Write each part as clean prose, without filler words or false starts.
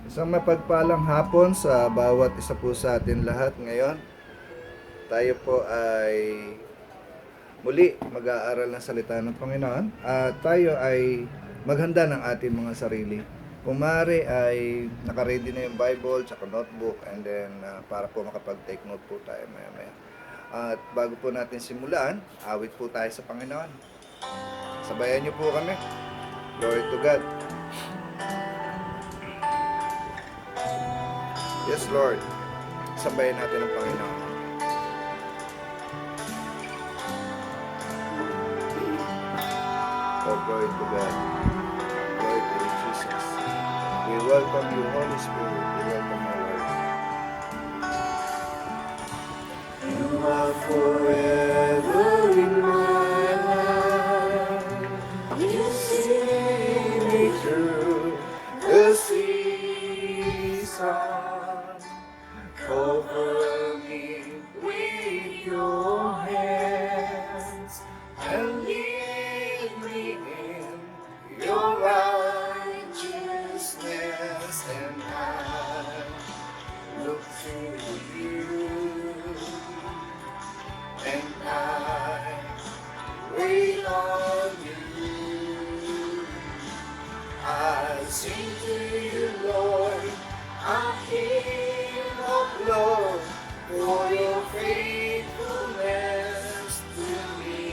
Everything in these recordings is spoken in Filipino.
Isang mapagpalang hapon sa bawat isa po sa atin lahat ngayon. Tayo po ay muli mag-aaral ng salita ng Panginoon at tayo ay maghanda ng ating mga sarili. Kung maaari ay nakaready na yung Bible tsaka notebook and then para po makapag-take note po tayo maya-maya. At bago po natin simulan, awit po tayo sa Panginoon. Sabayan niyo po kami. Glory to God. Yes, Lord. Sabayan natin ang Panginoon. Oh, glory to God. Glory to you, Jesus. We welcome you, Holy Spirit. We welcome you, Lord. You are forever in my life. You see me through the season. Cover me with your hands and lead me in your righteousness, and I look to you, and I wait on you. I sing to you, Lord, a hymn of love for your faithfulness to me.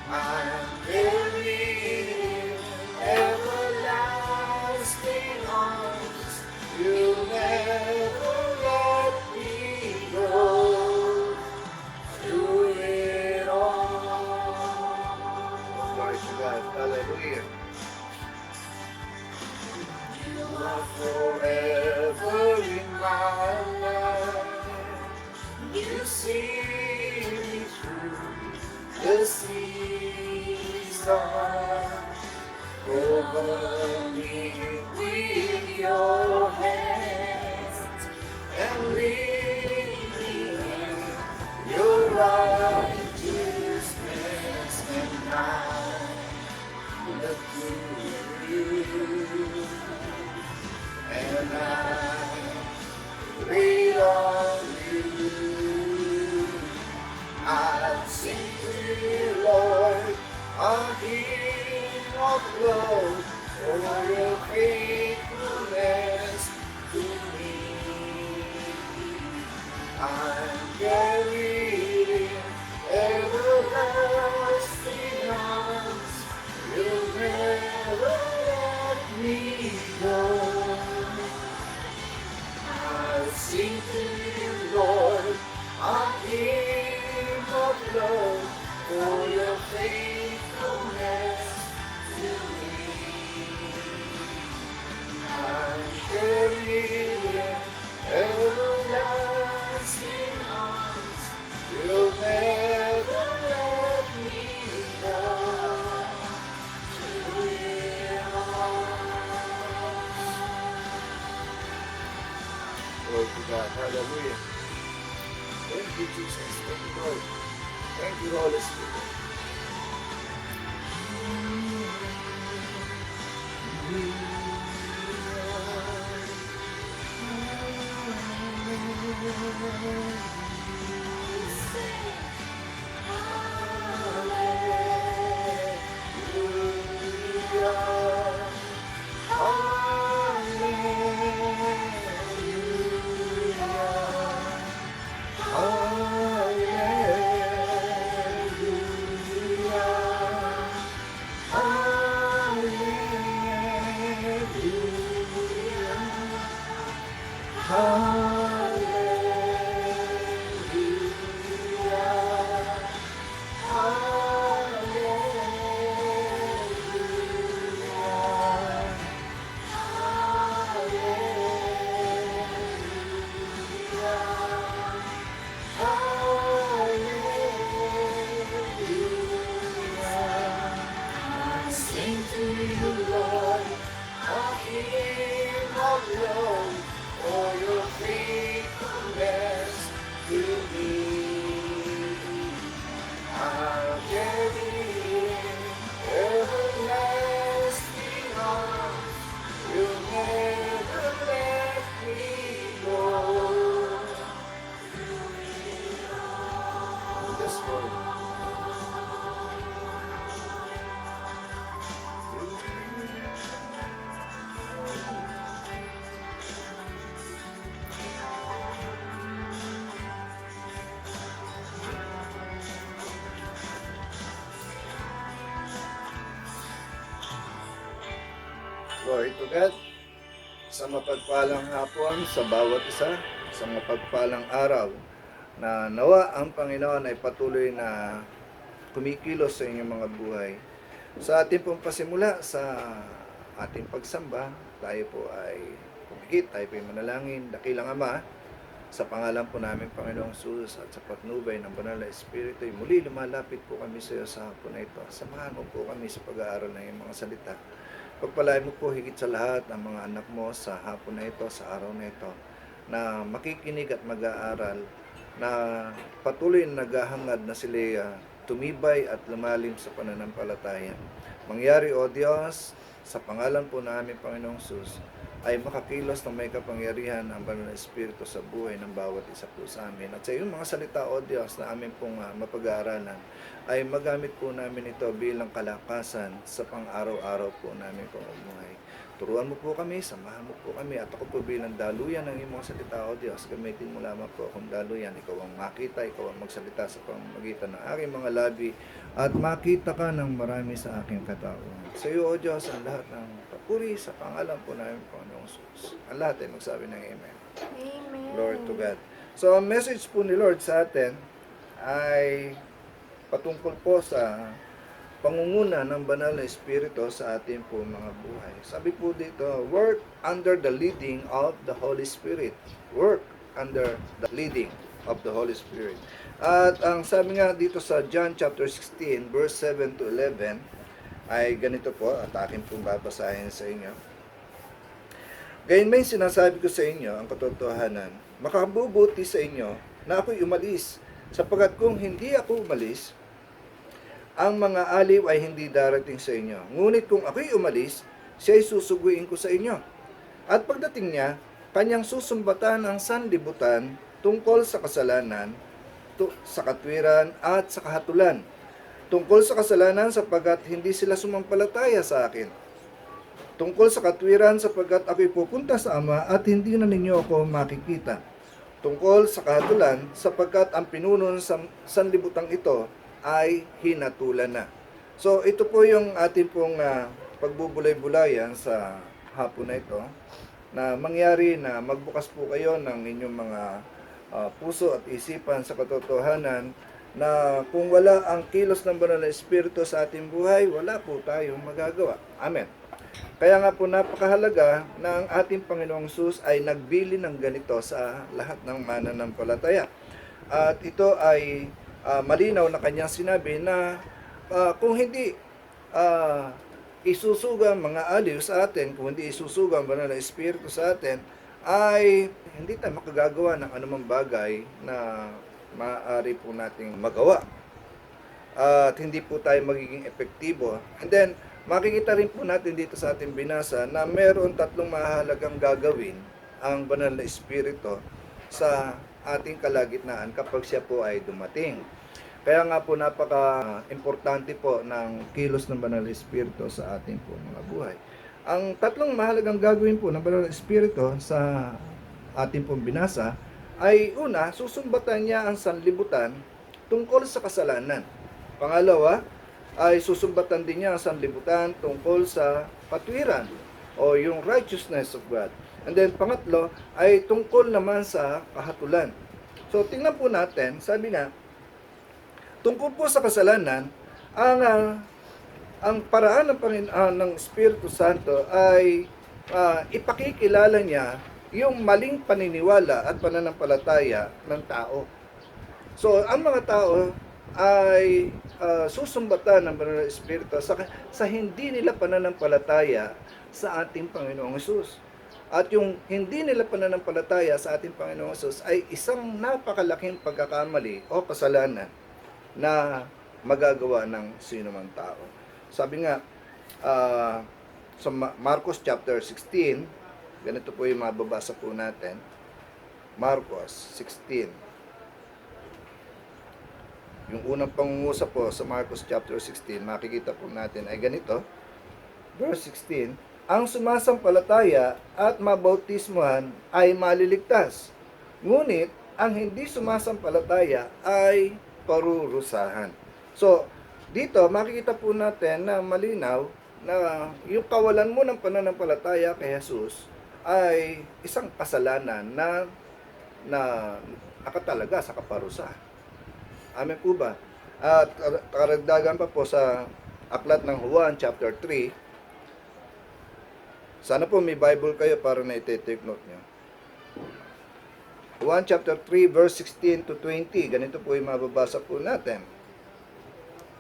I'm buried in everlasting arms. You'll never let me go through it all. Glory to God. Hallelujah. You are forever in my life. You see me through the season. Cover me with your hands and lead me in your righteousness, and I look to you, and I wait on you. I sing to you, Lord, a hymn of love for your faithfulness to me. I'm buried in everlasting arms. You'll never let me go. I sing to you, Lord, a hymn of love for your faithfulness to me. I'm buried in everlasting arms. You'll never let me go. Through it all. Glory to God. Hallelujah. Thank you, Jesus. Thank you, Lord. Thank you, Holy Spirit. Sing to you, Lord, a hymn of love for your faithfulness to me. I'll carry in everlasting arms. You'll Glory to God. Sa mapagpalang hapon sa bawat isa, sa mapagpalang araw, na nawa ang Panginoon ay patuloy na kumikilos sa inyong mga buhay. Sa ating pong pasimula sa ating pagsamba, tayo po ay kumikit, tayo po ay manalangin. Dakilang Ama, sa pangalan po namin Panginoong Jesus at sa patnubay ng Banal na Espiritu, muli lumalapit po kami sa iyo sa hapon na ito. Samahan mo po kami sa pag-aaral ng iyong mga salita. Pagpalain mo po higit sa lahat ang mga anak mo sa hapon na ito, sa araw na ito, na makikinig at mag-aaral, na patuloy na naghahangad na sila tumibay at lumalim sa pananampalataya. Mangyari, O Diyos, sa pangalan po namin Panginoong Jesus, ay makakilos ng may kapangyarihan ang Banal na Espiritu sa buhay ng bawat isa po sa amin. At sa iyong mga salita, O Diyos, na amin pong mapag-aaralan, ay magamit po namin ito bilang kalakasan sa pang-araw-araw po namin pamumuhay. Turuan mo po kami, samahan mo po kami, at ako po bilang daluyan ng iyong mga salita, O Diyos, gamitin mo lamang po akong daluyan. Ikaw ang makita, ikaw ang magsalita sa pamamagitan ng aking mga labi, at makita ka ng marami sa aking katauhan. Sa iyo, O Diyos, ang lahat ng papuri sa pangalan po namin, Panginoong Jesus. Ang lahat ay magsabi ng Amen. Amen. Glory to God. So, ang message po ni Lord sa atin ay patungkol po sa pangunguna ng Banal na Espiritu sa ating po mga buhay. Sabi po dito, work under the leading of the Holy Spirit. Work under the leading of the Holy Spirit. At ang sabi nga dito sa John chapter 16, verse 7 to 11, ay ganito po, at akin pong babasahin sa inyo. Gayunmay sinasabi ko sa inyo ang katotohanan, makabubuti sa inyo na ako'y umalis, sapagkat kung hindi ako umalis, ang mga aliw ay hindi darating sa inyo. Ngunit kung ako'y umalis, siya'y susuguin ko sa inyo. At pagdating niya, kanyang susumbatan ang sanlibutan tungkol sa kasalanan, sa katwiran at sa kahatulan. Tungkol sa kasalanan sapagkat hindi sila sumampalataya sa akin. Tungkol sa katwiran sapagkat ako'y pupunta sa Ama at hindi na ninyo ako makikita. Tungkol sa kahatulan sapagkat ang pinuno ng sanlibutang ito ay hinatulan na. So ito po yung ating pong pagbubulay-bulayan sa hapon na ito, na mangyari na magbukas po kayo ng inyong mga puso at isipan sa katotohanan na kung wala ang kilos ng Banal na Espiritu sa ating buhay, wala po tayong magagawa. Amen. Kaya nga po napakahalaga na ang ating Panginoong Jesus ay nagbili ng ganito sa lahat ng mananampalataya. At ito ay malinaw na kanyang sinabi na kung hindi isusuga mga aliw sa atin, kung hindi isusuga ang Banal na Espiritu sa atin, ay hindi tayo makagagawa ng anumang bagay na maaari po nating magawa. At hindi po tayo magiging epektibo. And then, makikita rin po natin dito sa ating binasa na meron tatlong mahalagang gagawin ang Banal na Espiritu sa ating kalagitnaan kapag siya po ay dumating. Kaya nga po napaka-importante po ng kilos ng Banal na Espiritu sa ating po mga buhay. Ang tatlong mahalagang gagawin po ng Banal na Espiritu sa ating pong binasa ay una, susumbatan niya ang sanlibutan tungkol sa kasalanan. Pangalawa, ay susumbatan din niya ang sanlibutan tungkol sa katwiran o yung righteousness of God. And then pangatlo ay tungkol naman sa kahatulan. So tingnan po natin, sabi nga, tungkol po sa kasalanan, ang paraan ng Espiritu Santo ay ipakikilala niya yung maling paniniwala at pananampalataya ng tao. So, ang mga tao ay susumbatan ng Banal na Espiritu sa hindi nila pananampalataya sa ating Panginoong Hesus. At yung hindi nila pananampalataya sa ating Panginoong Hesus ay isang napakalaking pagkakamali o kasalanan na magagawa ng sinumang tao. Sabi nga, sa Marcos chapter 16, ganito po yung mababasa po natin. Marcos 16. Yung unang pangungusap po sa Marcos chapter 16, makikita po natin ay ganito. Verse 16, ang sumasampalataya at mabautismuhan ay maliligtas. Ngunit, ang hindi sumasampalataya ay parurusahan. So, dito makikita po natin na malinaw na yung kawalan mo ng pananampalataya kay Jesus ay isang kasalanan na nakatalaga sa kaparusa. Amen po ba? At karagdagan pa po sa aklat ng Juan chapter 3. Sana po may Bible kayo para na i-take note nyo. Juan chapter 3 verse 16 to 20. Ganito po yung mababasa po natin.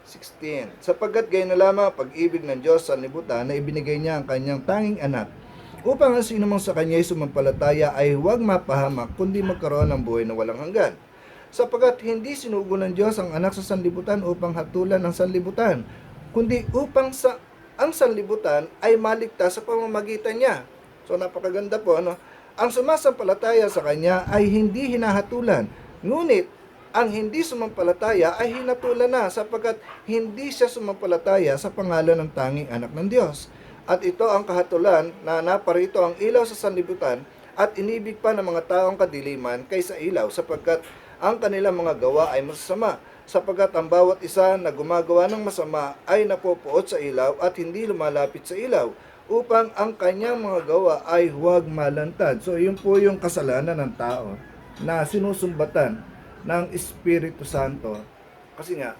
16. Sapagkat gayon na lamang pag-ibig ng Diyos sa libutan na ibinigay niya ang kanyang tanging anak upang ang sino mang sa kanya ay sumampalataya ay huwag mapahamak kundi magkaroon ng buhay na walang hanggan. Sapagkat hindi sinugo ng Diyos ang anak sa sanlibutan upang hatulan ang sanlibutan, kundi upang ang sanlibutan ay maligtas sa pamamagitan niya. So napakaganda po, ano? Ang sumasampalataya sa kanya ay hindi hinahatulan, ngunit ang hindi sumampalataya ay hinatulan na sapagkat hindi siya sumampalataya sa pangalan ng tanging anak ng Diyos. At ito ang kahatulan na naparito ang ilaw sa sanlibutan at inibig pa ng mga taong kadiliman kaysa ilaw sapagkat ang kanilang mga gawa ay masasama. Sapagkat ang bawat isa na gumagawa ng masama ay napopuot sa ilaw at hindi lumalapit sa ilaw upang ang kanyang mga gawa ay huwag malantad. So yun po yung kasalanan ng tao na sinusumbatan ng Espiritu Santo. Kasi nga,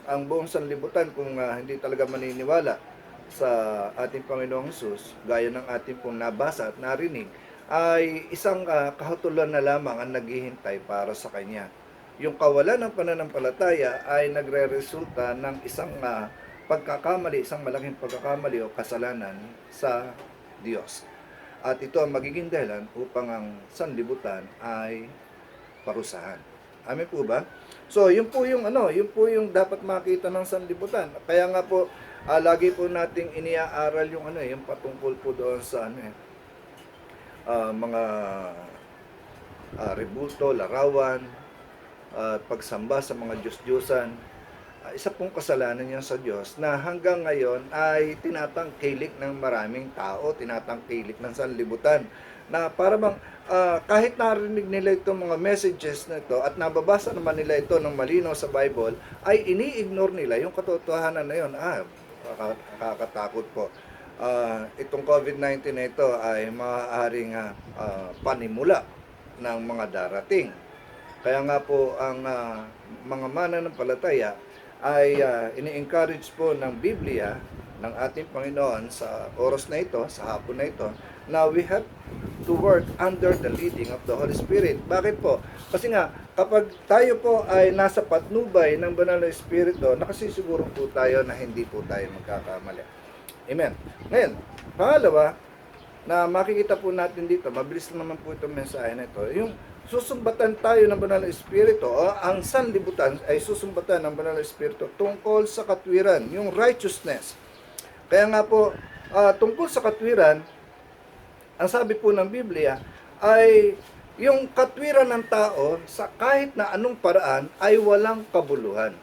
ang buong sanlibutan kung hindi talaga maniniwala sa ating Panginoong Hesus, gaya ng ating pong nabasa at narinig, ay isang kahatulan na lamang ang naghihintay para sa Kanya. Yung kawalan ng pananampalataya ay nagre-resulta ng isang pagkakamali, isang malaking pagkakamali o kasalanan sa Diyos. At ito ang magiging dahilan upang ang sanlibutan ay parusahan. Amen po ba? So, yun po yung dapat makita ng sanlibutan. Kaya nga po lagi po nating iniaaral yung yung patungkol po doon sa mga rebulto, larawan, pagsamba sa mga Diyos-Diyosan. Isa pong kasalanan yan sa Diyos na hanggang ngayon ay tinatangkilik ng maraming tao, tinatangkilik ng sanlibutan na para bang kahit narinig nila itong mga messages na ito at nababasa naman nila ito ng malinaw sa Bible, ay ini-ignore nila yung katotohanan na yun. Nakakatakot po. Itong COVID-19 na ito ay maaaring panimula ng mga darating. Kaya nga po ang mga mananampalataya ay ini-encourage po ng Biblia ng ating Panginoon sa oras na ito, sa hapon na ito, na we have to work under the leading of the Holy Spirit. Bakit po? Kasi nga, kapag tayo po ay nasa patnubay ng Banal na Espiritu, nakasisiguro po tayo na hindi po tayo magkakamali. Amen. Ngayon, pangalawa, na makikita po natin dito, mabilis naman po itong mensahe na ito, yung susumbatan tayo ng Banal na Espiritu, o ang sanlibutan ay susumbatan ng Banal na Espiritu tungkol sa katwiran, yung righteousness. Kaya nga po, tungkol sa katwiran, ang sabi po ng Biblia ay yung katwiran ng tao sa kahit na anong paraan ay walang kabuluhan.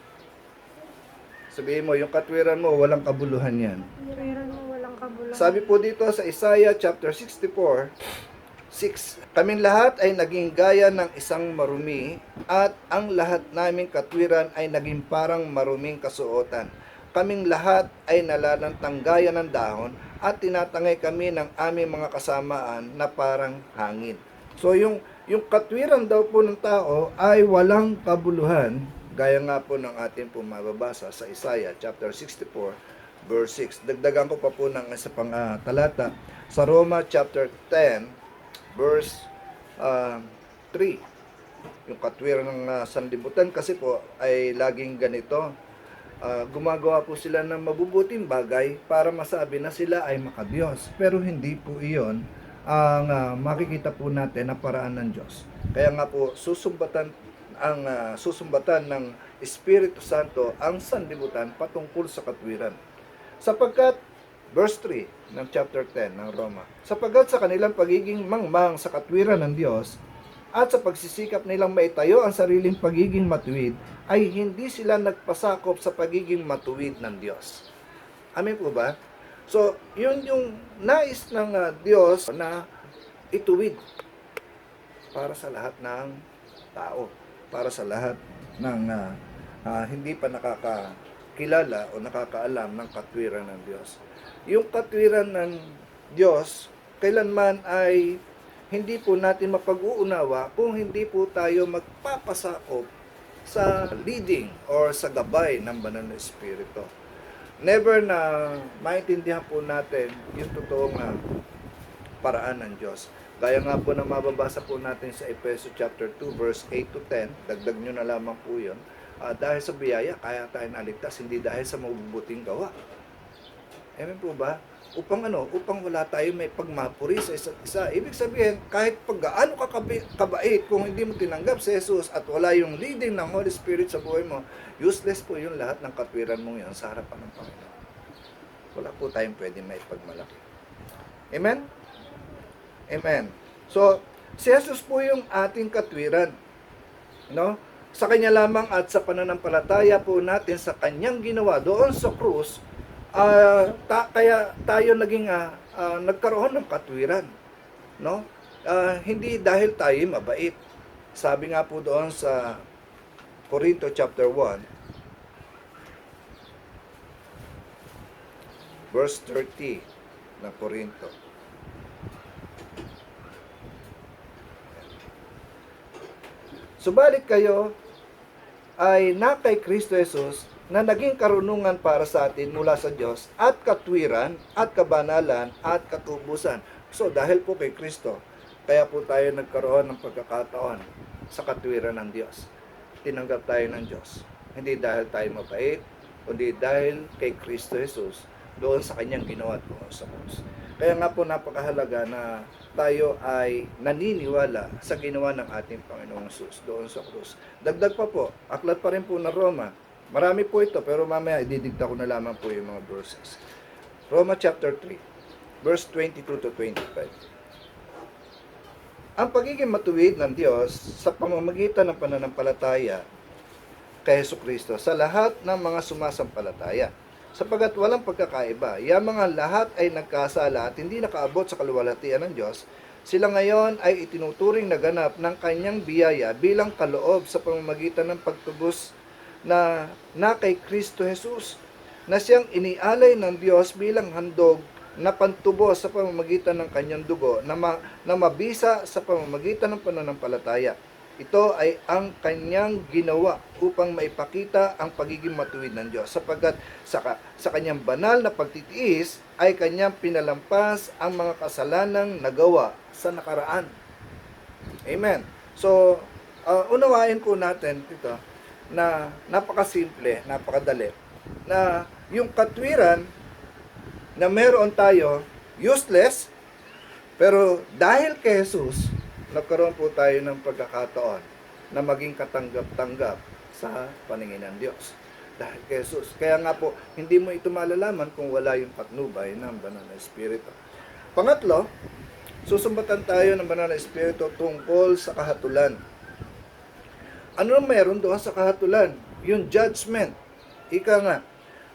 Sabihin mo, yung katwiran mo, walang kabuluhan yan. Katwiran mo, walang kabuluhan. Sabi po dito sa Isaiah chapter 64, 6, kaming lahat ay naging gaya ng isang marumi at ang lahat naming katwiran ay naging parang maruming kasuotan. Kaming lahat ay nalalantang gaya ng dahon at tinatangay kami ng aming mga kasamaan na parang hangin. So yung katwiran daw po ng tao ay walang kabuluhan, gaya nga po ng ating po mababasa sa Isaiah chapter 64 verse 6. Dagdagan ko pa po ng isa pang talata sa Roma chapter 10 verse 3. Yung katwiran ng sanlibutan kasi po ay laging ganito. Gumagawa po sila ng mabubuting bagay para masabi na sila ay makadiyos. Pero hindi po iyon ang makikita po natin na paraan ng Diyos. Kaya nga po susumbatan ng Espiritu Santo ang sanlibutan patungkol sa katwiran. Sapagkat verse 3 ng chapter 10 ng Roma, sapagkat sa kanilang pagiging mangmang sa katwiran ng Diyos at sa pagsisikap nilang maitayo ang sariling pagiging matuwid, ay hindi sila nagpasakop sa pagiging matuwid ng Diyos. Amen po ba? So, yun yung nais ng Diyos na ituwid para sa lahat ng tao, para sa lahat ng hindi pa nakakakilala o nakakaalam ng katwiran ng Diyos. Yung katwiran ng Diyos, kailanman ay hindi po natin mapag-uunawa kung hindi po tayo magpapasakop sa leading or sa gabay ng banal na Espiritu. Never na maintindihan po natin yung totoong paraan ng Diyos. Gaya nga po na mababasa po natin sa Efeso chapter 2 verse 8 to 10, dagdag nyo na lamang po yun, dahil sa biyaya, kaya tayo naligtas, hindi dahil sa mabubuting gawa. Amen po ba? Upang wala tayo may pagmapuri sa isa't isa. Ibig sabihin, kahit paggaano ka kabait, kung hindi mo tinanggap si Jesus at wala yung leading ng Holy Spirit sa buhay mo, useless po yung lahat ng katwiran mong yun sa harapan ng Panginoon. Wala po tayong pwede may pagmalaki. Amen? Amen. So, si Jesus po yung ating katwiran. No? Sa Kanya lamang at sa pananampalataya po natin sa Kanyang ginawa doon sa krus, kaya tayo naging nagkaroon ng katwiran. No? Hindi dahil tayo mabait. Sabi nga po doon sa Corinto chapter 1, verse 30 ng Corinto. Subalit kayo ay na kay Kristo Jesus na naging karunungan para sa atin mula sa Diyos at katwiran at kabanalan at katubusan. So dahil po kay Kristo, kaya po tayo nagkaroon ng pagkakataon sa katwiran ng Diyos. Tinanggap tayo ng Diyos. Hindi dahil tayo mabait, kundi dahil kay Kristo Jesus doon sa Kanyang ginawa doon sa krus. Kaya nga po napakahalaga na tayo ay naniniwala sa ginawa ng ating Panginoong Jesus doon sa krus. Dagdag pa po, aklat pa rin po ng Roma. Marami po ito, pero mamaya ididikta ko na lamang po yung mga verses. Roma chapter 3, verse 22 to 25. Ang pagiging matuwid ng Diyos sa pamamagitan ng pananampalataya kay Jesucristo sa lahat ng mga sumasampalataya. Sapagat walang pagkakaiba, yung mga lahat ay nagkasala at hindi nakaabot sa kaluwalhatian ng Diyos, sila ngayon ay itinuturing na ganap ng Kanyang biyaya bilang kaloob sa pamamagitan ng pagtubos na kay Kristo Jesus, na siyang inialay ng Diyos bilang handog na pantubos sa pamamagitan ng Kanyang dugo na mabisa sa pamamagitan ng pananampalataya. Ito ay ang Kanyang ginawa upang maipakita ang pagiging matuwid ng Diyos, sapagkat sa Kanyang banal na pagtitiis ay Kanyang pinalampas ang mga kasalanang nagawa sa nakaraan. Amen. So, unawain po natin ito na napakasimple, napakadali, na yung katwiran na meron tayo, useless, pero dahil kay Jesus, nagkaroon po tayo ng pagkakataon na maging katanggap-tanggap sa paningin ng Diyos. Dahil kay Jesus. Kaya nga po, hindi mo ito malalaman kung wala yung patnubay ng Banal na Espiritu. Pangatlo, susumbatan tayo ng Banal na Espiritu tungkol sa kahatulan. Ano meron doon sa kahatulan? Yung judgment. Ika nga,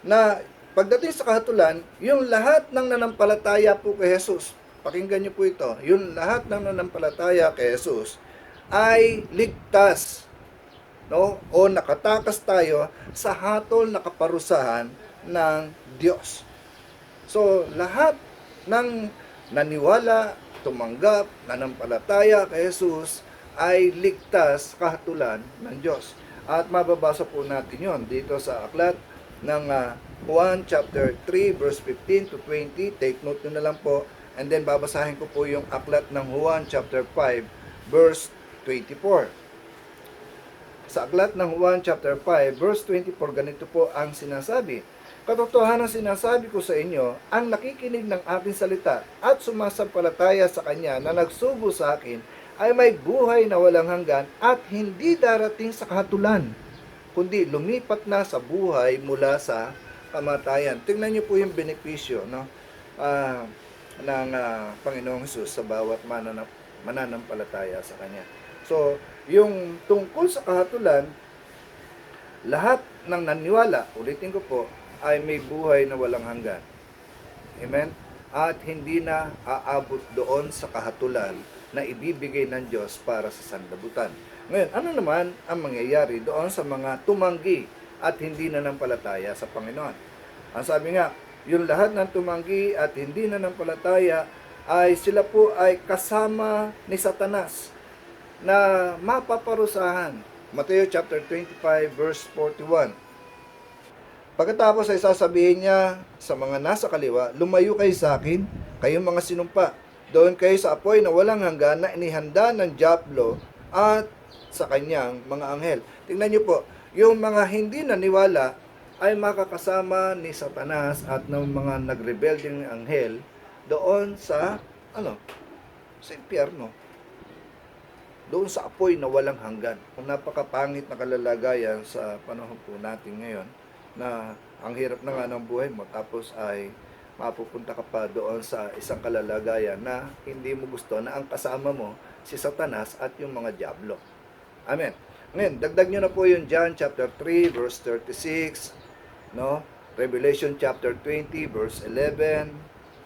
na pagdating sa kahatulan, yung lahat ng nanampalataya po kay Jesus, pakinggan niyo po ito, yung lahat ng nanampalataya kay Jesus ay ligtas, no? O nakatakas tayo sa hatol na kaparusahan ng Diyos. So, lahat ng naniwala, tumanggap, nanampalataya kay Jesus ay ligtas kahatulan ng Diyos. At mababasa po natin yon dito sa aklat ng Juan chapter 3 verse 15 to 20. Take note nyo na lang po. And then babasahin ko po yung aklat ng Juan chapter 5 verse 24. Sa aklat ng Juan chapter 5 verse 24, ganito po ang sinasabi. Katotohanan sinasabi ko sa inyo, ang nakikinig ng aking salita at sumasampalataya sa Kanya na nagsugo sa akin ay may buhay na walang hanggan at hindi darating sa kahatulan, kundi lumipat na sa buhay mula sa kamatayan. Tingnan niyo po yung benepisyo, no? Ng Panginoong Hesus sa bawat mananampalataya sa Kanya. So, yung tungkol sa kahatulan, lahat ng naniwala, ulitin ko po, ay may buhay na walang hanggan. Amen? At hindi na aabot doon sa kahatulan na ibibigay ng Diyos para sa sandabutan. Ngayon, ano naman ang mangyayari doon sa mga tumanggi at hindi nanampalataya sa Panginoon. Ang sabi nga, yung lahat ng tumanggi at hindi nanampalataya ay sila po ay kasama ni Satanas na mapaparusahan. Mateo chapter 25 verse 41. Pagkatapos ay sasabihin niya sa mga nasa kaliwa, lumayo kayo sa akin, kayong mga sinumpa. Doon kayo sa apoy na walang hanggan na inihanda ng diablo at sa kanyang mga anghel. Tingnan niyo po, yung mga hindi naniwala ay makakasama ni Satanas at ng mga nagrebelding anghel doon sa sa impyerno. Doon sa apoy na walang hanggan. Kung napakapangit na kalalagayan sa panahon po natin ngayon, na ang hirap na nga ng buhay mo, tapos ay mapupunta ka pa doon sa isang kalalagayan na hindi mo gusto, na ang kasama mo si Satanas at yung mga diablo. Amen. Ngayon, dagdag nyo na po yung John chapter 3 verse 36, no? Revelation chapter 20 verse 11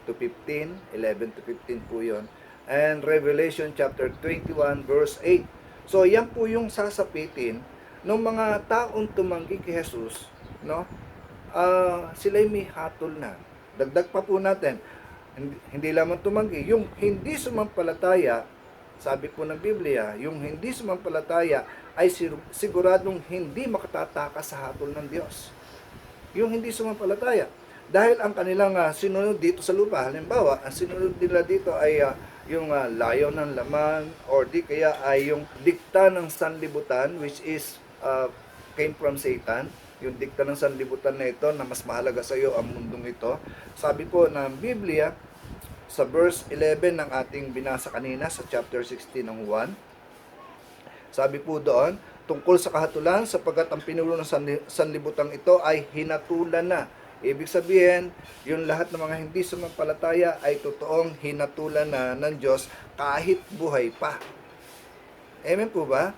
to 15, 11 to 15 po yun. And Revelation chapter 21 verse 8. So, yan po yung sasapitin ng mga taong tumanggi kay Jesus, no? Sila'y may hatol na. Dagdag pa po natin, hindi lamang tumanggi, yung hindi sumampalataya, sabi po ng Biblia, yung hindi sumampalataya ay siguradong hindi makatatakas sa hatol ng Diyos. Yung hindi sumampalataya. Dahil ang kanilang sinunod dito sa lupa, halimbawa, ang sinunod nila dito ay yung layo ng laman, or di kaya ay yung dikta ng sanlibutan, which is came from Satan. Yung dikta ng sanlibutan na ito, na mas mahalaga sa iyo ang mundong ito. Sabi po ng Biblia, sa verse 11 ng ating binasa kanina, sa chapter 16 ng 1, sabi po doon, tungkol sa kahatulan, sapagkat ang pinuno ng sanlibutan ito ay hinatulan na. Ibig sabihin, yung lahat ng mga hindi sumampalataya ay totoong hinatulan na ng Diyos kahit buhay pa. Amen po ba?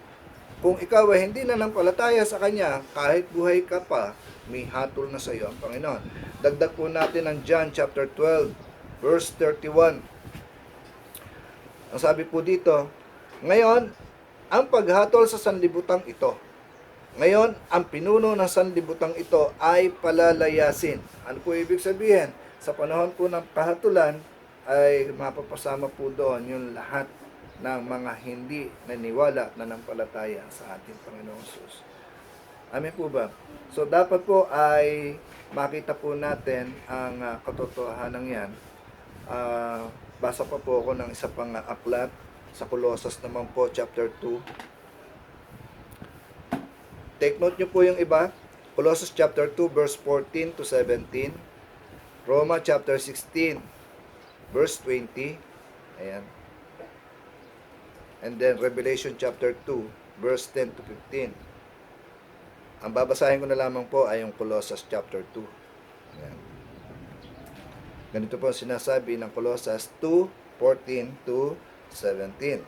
Kung ikaw ay hindi nanampalataya sa Kanya, kahit buhay ka pa, may hatol na sa iyo ang Panginoon. Dagdag po natin ang John chapter 12, verse 31. Ang sabi po dito, ngayon, ang paghatol sa sanlibutang ito. Ngayon, ang pinuno ng sanlibutang ito ay palalayasin. Ano po ibig sabihin? Sa panahon po ng kahatulan, ay mapapasama po doon yung lahat ng mga hindi naniwala at nanampalataya sa ating Panginoong Jesus. Amen po ba? So, dapat po ay makita po natin ang katotohanan yan. Basa pa po ako ng isa pang aklat sa Colossus naman po, chapter 2. Take note nyo po yung iba. Colossus chapter 2, verse 14 to 17. Roma chapter 16, verse 20. Ayan. And then Revelation chapter 2, verse 10 to 15. Ang babasahin ko na lamang po ay yung Colossus chapter 2. Ayan. Ganito po sinasabi ng Colossus 2:14 to 17.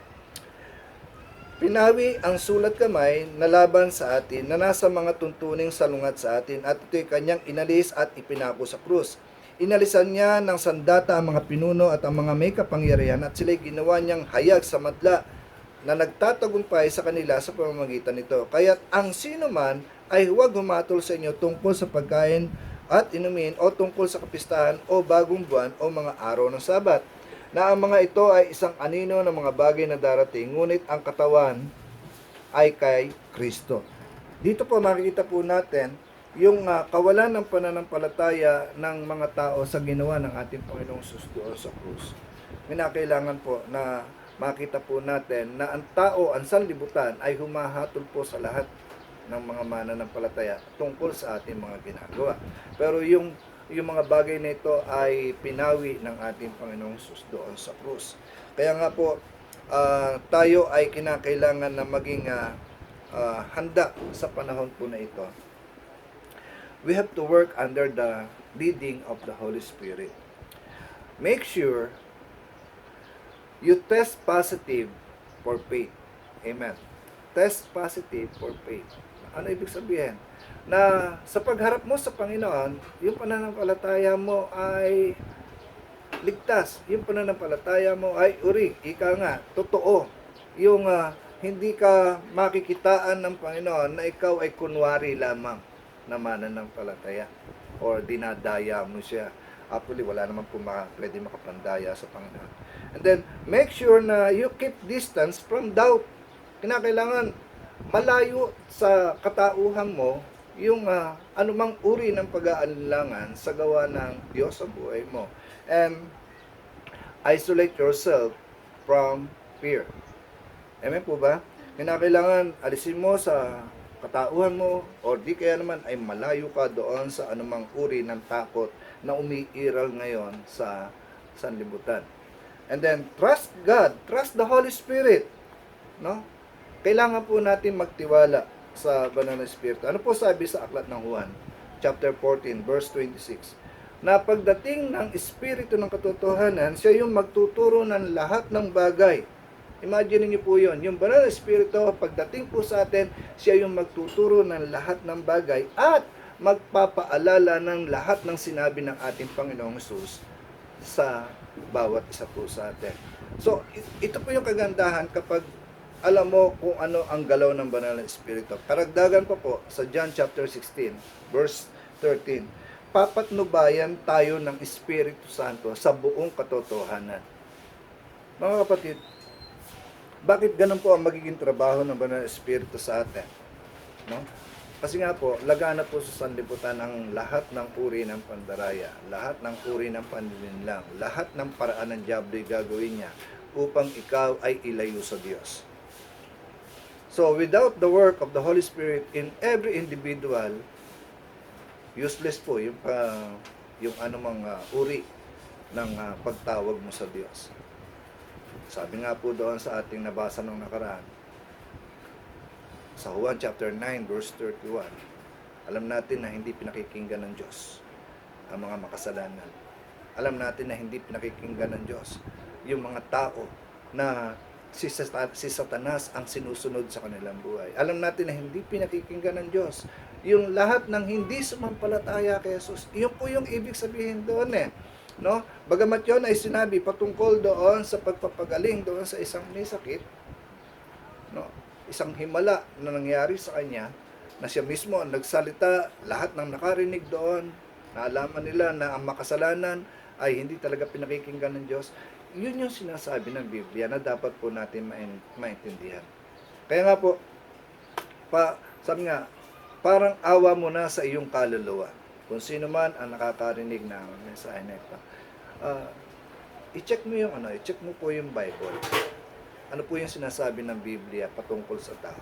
Pinawi ang sulat kamay na laban sa atin na nasa mga tuntuning salungat sa atin, at ito'y kanyang inalis at ipinako sa krus. Inalisan niya ng sandata ang mga pinuno at ang mga may kapangyarihan, at sila'y ginawa niyang hayag sa madla na nagtatagumpay sa kanila sa pamamagitan nito. Kaya't ang sino man ay huwag humatol sa inyo tungkol sa pagkain at inumin, o tungkol sa kapistahan o bagong buwan o mga araw ng Sabat, na ang mga ito ay isang anino ng mga bagay na darating, ngunit ang katawan ay kay Kristo. Dito po makikita po natin yung kawalan ng pananampalataya ng mga tao sa ginawa ng ating Panginoong Jesus doon sa krus. Minakailangan po na makita po natin na ang tao, ang sanlibutan, ay humahatol po sa lahat ng mga mananampalataya tungkol sa ating mga ginagawa. Pero yung mga bagay na ito ay pinawi ng ating Panginoong Jesus doon sa krus. Kaya nga po, tayo ay kinakailangan na maging handa sa panahon po na ito. We have to work under the leading of the Holy Spirit. Make sure you test positive for faith. Amen. Test positive for faith. Ano ibig sabihin? Na sa pagharap mo sa Panginoon, yung pananampalataya mo ay ligtas. Yung pananampalataya mo ay uri. Ika nga, totoo. Yung hindi ka makikitaan ng Panginoon na ikaw ay kunwari lamang. na mananampalataya or dinadaya mo siya. Actually, wala naman po pwede makapandaya sa Panginoon. And then, make sure na you keep distance from doubt. Kinakailangan malayo sa katauhan mo yung anumang uri ng pag-aalinlangan sa gawa ng Diyos sa buhay mo. And isolate yourself from fear. Amen po ba? Kinakailangan alisin mo sa katauhan mo o di kaya naman ay malayo ka doon sa anumang uri ng takot na umiiral ngayon sa sanlibutan. And then, trust God. Trust the Holy Spirit. No? Kailangan po natin magtiwala sa Banal na Espiritu. Ano po sabi sa Aklat ng Juan, chapter 14, verse 26? Na pagdating ng Espiritu ng katotohanan, siya yung magtuturo ng lahat ng bagay. Imagine niyo po yun. Yung Banal na Espiritu, pagdating po sa atin, siya yung magtuturo ng lahat ng bagay at magpapaalala ng lahat ng sinabi ng ating Panginoong Hesus sa bawat isa po sa atin. So, ito po yung kagandahan kapag alam mo kung ano ang galaw ng Banal na Espiritu. Karagdagan pa po sa John chapter 16, verse 13. Papatnubayan tayo ng Espiritu Santo sa buong katotohanan. Mga kapatid, bakit ganun po ang magiging trabaho ng Banal na Espiritu sa atin? No? Kasi nga po, lagana po sa sanlibutan ang lahat ng uri ng pandaraya, lahat ng uri ng panlilinlang, lahat ng paraan ng diablo ay gagawin niya upang ikaw ay ilayo sa Diyos. So, without the work of the Holy Spirit in every individual, useless po yung anumang uri ng pagtawag mo sa Diyos. Sabi nga po doon sa ating nabasa nung nakaraan, sa Juan chapter 9 verse 31, alam natin na hindi pinakikinggan ng Diyos ang mga makasalanan. Alam natin na hindi pinakikinggan ng Diyos yung mga tao na si Satanas ang sinusunod sa kanilang buhay. Alam natin na hindi pinakikinggan ng Diyos yung lahat ng hindi sumampalataya kay Jesus. Iyon po yung ibig sabihin doon no? Bagamat yun ay sinabi patungkol doon sa pagpapagaling doon sa isang may sakit, no? Isang himala na nangyari sa kanya, na siya mismo ang nagsalita, lahat ng nakarinig doon, naalaman nila na ang makasalanan ay hindi talaga pinakikinggan ng Diyos. Yun yung sinasabi ng Biblia na dapat po natin maintindihan. Kaya nga po, sabi nga, parang awa mo na sa iyong kaluluwa. Kung sino man ang nakakarinig ng mensahe na ito, i-check mo po yung Bible. Ano po yung sinasabi ng Biblia patungkol sa tao.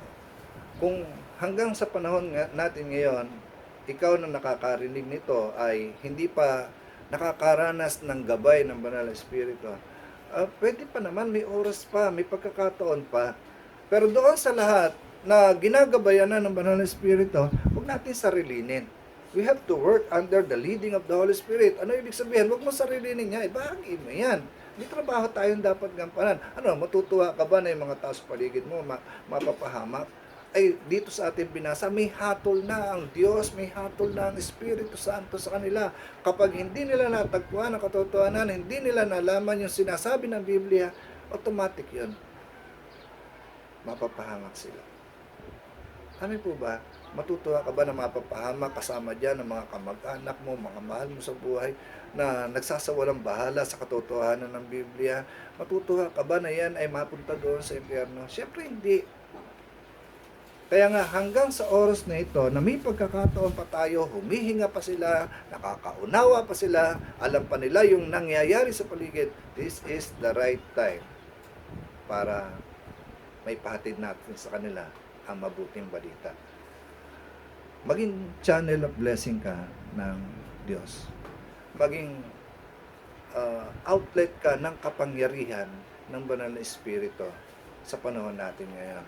Kung hanggang sa panahon natin ngayon, ikaw na nakakarinig nito ay hindi pa nakakaranas ng gabay ng Banal na Espiritu, pwede pa naman, may oras pa, may pagkakataon pa. Pero doon sa lahat na ginagabayan na ng Banal na Espiritu, huwag natin sarilinin. We have to work under the leading of the Holy Spirit. Ano ibig sabihin? Huwag mo sarilinin niya, ibahagi mo yan. May trabaho tayong dapat gampanan. Matutuwa ka ba na yung mga tao sa paligid mo, mapapahamak? Ay, dito sa ating binasa, may hatol na ang Diyos, may hatol na ang Espiritu Santo sa kanila. Kapag hindi nila natagpuan ang katotohanan, hindi nila nalaman yung sinasabi ng Biblia, automatic yun. Mapapahamak sila. Amin po ba? Matutuwa ka ba na mapapahamak kasama dyan ng mga kamag-anak mo, mga mahal mo sa buhay na nagsasawalang bahala sa katotohanan ng Biblia? Matutuwa ka ba na yan ay mapunta doon sa impyerno? Siyempre hindi. Kaya nga hanggang sa oras na ito na may pagkakataon pa tayo, humihinga pa sila, nakakaunawa pa sila, alam pa nila yung nangyayari sa paligid, this is the right time para may pahatid natin sa kanila ang mabuting balita. Maging channel of blessing ka ng Diyos. Maging outlet ka ng kapangyarihan ng Banal na Espiritu sa panahon natin ngayon.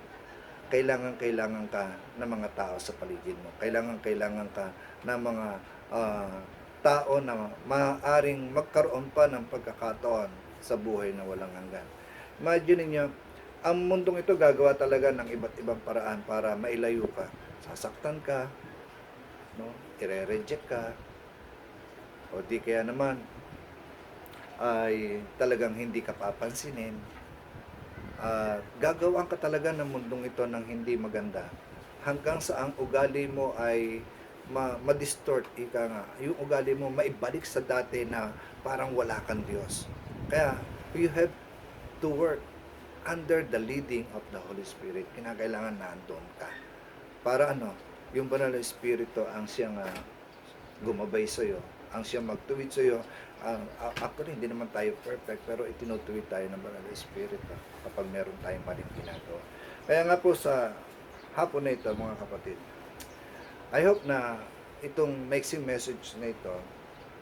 Kailangan ka ng mga tao sa paligid mo. Kailangan ka ng mga tao na maaaring magkaroon pa ng pagkakataon sa buhay na walang hanggan. Imagine niyo, ang mundong ito gagawa talaga ng iba't ibang paraan para mailayo ka. Sasaktan ka, no? I-reject ka, o di kaya naman ay talagang hindi ka papansinin. Gagawin ka talaga ng mundong ito ng hindi maganda hanggang sa ang ugali mo ay ma-distort, ika nga, yung ugali mo maibalik sa dati na parang wala kang Diyos. Kaya, you have to work under the leading of the Holy Spirit. Kinakailangan na andun ka. Para yung banal na Espiritu ang siyang gumabay sa'yo, ang siyang magtuwid sa'yo. Actually, hindi naman tayo perfect, pero itinutuwid tayo ng banal na Espiritu kapag meron tayong maling ginagawa. Kaya nga po sa hapon na ito, mga kapatid, I hope na itong mixing message na ito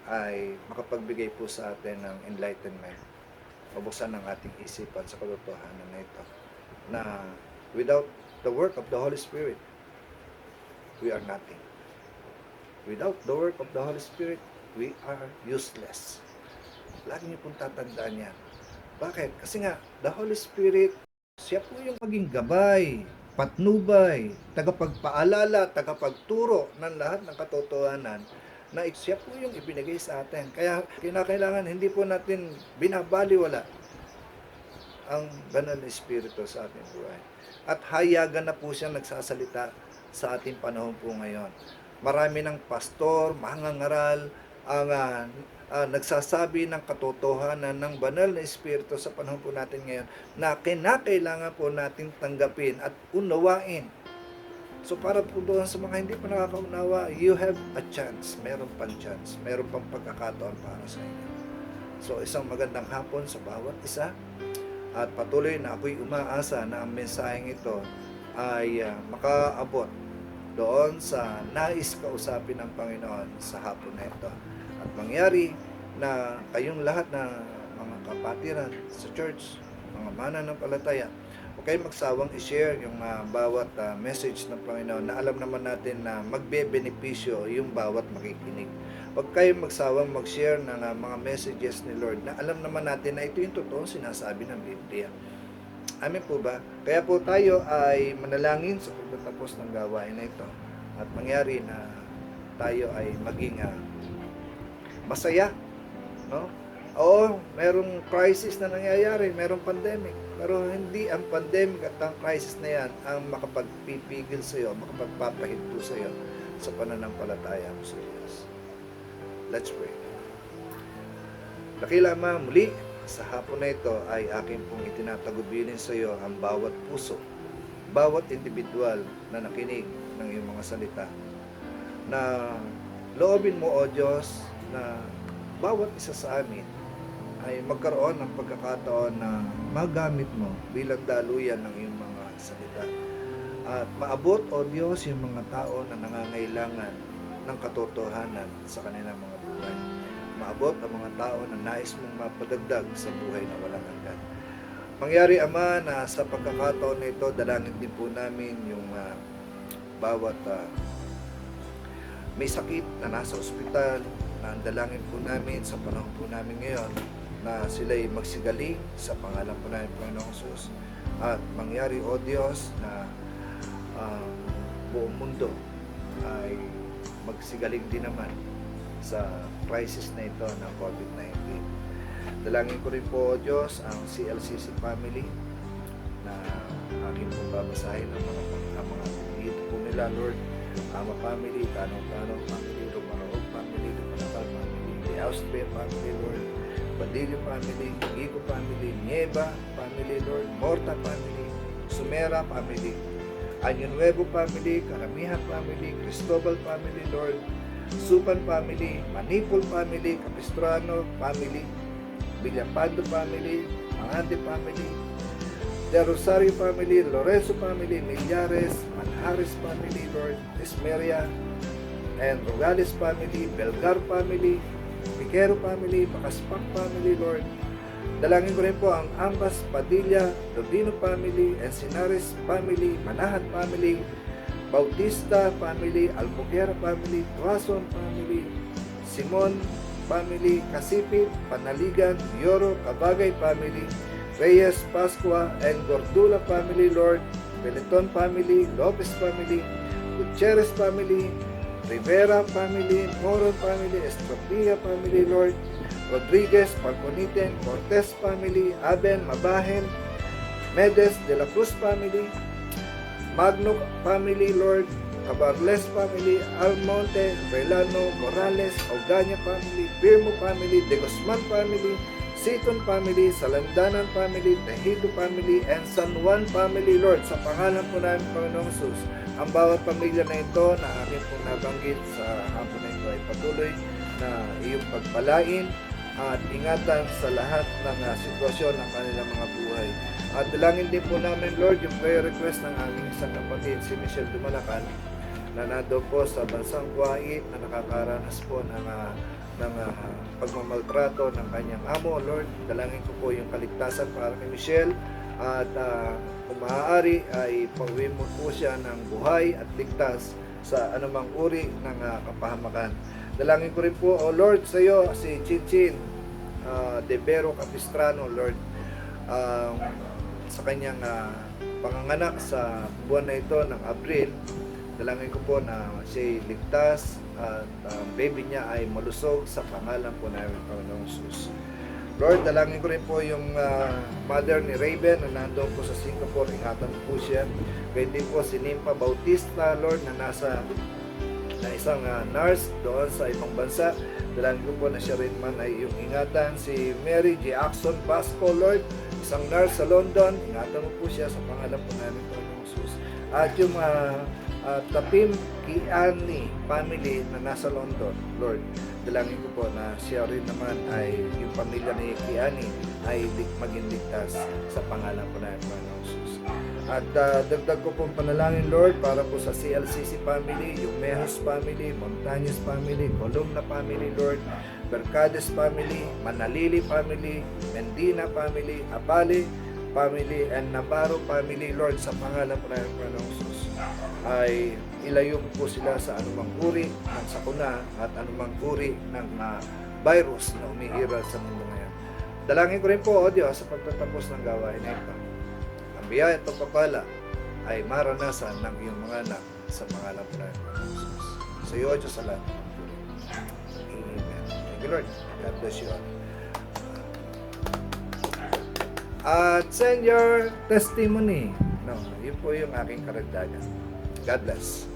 ay makapagbigay po sa atin ng enlightenment, mabuksan ng ating isipan sa katotohanan na ito, na without the work of the Holy Spirit, we are nothing. Without the work of the Holy Spirit, we are useless. Lagi niyo pong tatandaan yan. Bakit? Kasi nga, the Holy Spirit, siya po yung maging gabay, patnubay, tagapagpaalala, tagapagturo ng lahat ng katotohanan na siya po yung ibinigay sa atin. Kaya kinakailangan hindi po natin binabaliwala ang banal na Espiritu sa ating buhay. At hayagan na po siya nagsasalita sa ating panahon po ngayon. Marami ng pastor, mangangaral, ang nagsasabi ng katotohanan ng banal na Espiritu sa panahon po natin ngayon na kinakailangan po nating tanggapin at unawain. So para po doon sa mga hindi pa nakakaunawa, you have a chance. Meron pang chance. Meron pang pagkakataon para sa inyo. So isang magandang hapon sa bawat isa. At patuloy na ako'y umaasa na ang mensaheng ito ay makaabot doon sa nais kausapin ng Panginoon sa hapon na ito. At mangyari na kayong lahat na mga kapatiran sa church, mga mananampalataya, huwag kayong magsawang i-share yung bawat message ng Panginoon na alam naman natin na magbe-benepisyo yung bawat makikinig. Huwag kayong magsawang mag-share ng mga messages ni Lord na alam naman natin na ito yung totoong sinasabi ng Biblia. Amen po ba? Kaya po tayo ay manalangin sa pagtatapos ng gawain na ito at mangyari na tayo ay maging masaya, no? Oo, merong crisis na nangyayari, merong pandemic, pero hindi ang pandemic at ang crisis na yan ang makapagpipigil sa iyo, makapagpapahinto sa iyo sa pananampalataya mo sa Diyos. Let's pray. Dakila Ama, muli sa hapon na ito ay aking pong itinatagubilin sa iyo ang bawat puso, bawat individual na nakinig ng iyong mga salita, na loobin mo, O Diyos, na bawat isa sa amin ay magkaroon ng pagkakataon na magamit mo bilang daluyan ng iyong mga salita. At maabot, O Diyos, yung mga tao na nangangailangan ng katotohanan sa kanilang mga buhay. Maabot ang mga tao na nais mong mapadagdag sa buhay na walang hanggan. Mangyari, Ama, na sa pagkakataon na ito, dalangin din po namin yung bawat may sakit na nasa ospital, na ang dalangin po namin sa panahon po namin ngayon na sila'y magsigaling sa pangalan po namin Panginoong Jesus. At mangyari, O Diyos, na buong mundo ay magsigaling din naman sa crisis na ito ng COVID-19. Dalangin ko rin po, O Diyos, ang CLCC family na aking pong babasahin ang mga dito po nila, Lord. Ama family, Tanong-Tanong family, Rumaraog family, Lumanakal family, the Austrian family, Lord, Badillo family, Gigo family, Nieva family, Lord, Morta family, Sumera family, Año Nuevo family, Karamihan family, Cristobal family, Lord, Supan family, Manipul family, Capistrano family, Villapando family, Mangante family, The Rosario family, Lorenzo family, Millares, Manjares family, Lord, Esmeria, and Rogales family, Belgar family, Piquero family, Bacaspac family, Lord. Dalangin ko rin po ang Ambas, Padilla, Lodino family, Encinares family, Manahan family, Bautista family, Albuquerque family, Tuason family, Simon family, Kasipi, Panaligan, Yoro, Cabagay family, Reyes, Pascua, and Gordula family, Lord, Beleton family, Lopez family, Gutierrez family, Rivera family, Moron family, Estropilla family, Lord, Rodriguez, Falconiten, Cortez family, Aben, Mabahen, Medes, De La Cruz family, Magno family, Lord, Cabarles family, Almonte, Relano, Morales, Oganya family, Birmo family, De Guzman family, Seaton family, Salandanan family, Tejido family, and San Juan family, Lord. Sa pangalan po namin, Panginoong Jesus, ang bawat pamilya na ito na amin pong nabanggit sa hapon na ito ay patuloy na iyong pagpalain at ingatan sa lahat ng sitwasyon ng kanilang mga buhay. At dalangin din po namin, Lord, yung prayer request ng aming isang kapatid, si Michelle Dumalacan, na nado po sa bansang Kuwait na nakakaranas po ng pagmamaltrato ng kanyang amo. Lord, dalangin ko po yung kaligtasan para kay Michelle at kung maaari ay pauwi mo po siya ng buhay at ligtas sa anumang uri ng kapahamakan. Dalangin ko rin po, O Lord, sa iyo, si Chinchin De Vero Capistrano, Lord, sa kanyang panganganak sa buwan na ito ng Abril. Dalangin ko po na siya ligtas at ang baby niya ay malusog sa pangalan po namin, Panginoong Jesus. Lord, dalangin ko rin po yung mother ni Raven na nandoon po sa Singapore. Ingatan po siya. Kaya din po si Nimpa Bautista, Lord, na isang nurse doon sa ibang bansa. Dalangin ko po na siya rin man ay yung ingatan. Si Mary Jackson Pasco, Lord, isang nurse sa London. Ingatan mo po siya sa pangalan po namin, Panginoong Jesus. At yung Tapim Kiani family na nasa London, Lord, dalangin ko po na siya rin naman ay yung pamilya ni Kiani ay maging ligtas sa pangalan po namin, Panginoong Jesus. At dagdag ko pong panalangin, Lord, para po sa CLCC family, yung Mejos family, Montañez family, Columna family, Lord, Mercades family, Manalili family, Mendina family, Abale family, and Navarro family, Lord, sa pangalan po namin, Panginoong Jesus, ay ilayo po sila sa anumang uri ng sakuna at anumang uri ng virus na umiiral sa mundo ngayon. Dalangin ko rin po, O Diyos, sa pagtatapos ng gawain na ito, ang biyaya at pagpapala ay maranasan ng iyong mga anak sa pangalan po namin, Panginoong Jesus. Sa iyo, O Diyos, sa lahat. Amen. Thank you, Lord. God bless you all. At send your testimony. No, yun po yung aking karagdagan. God bless.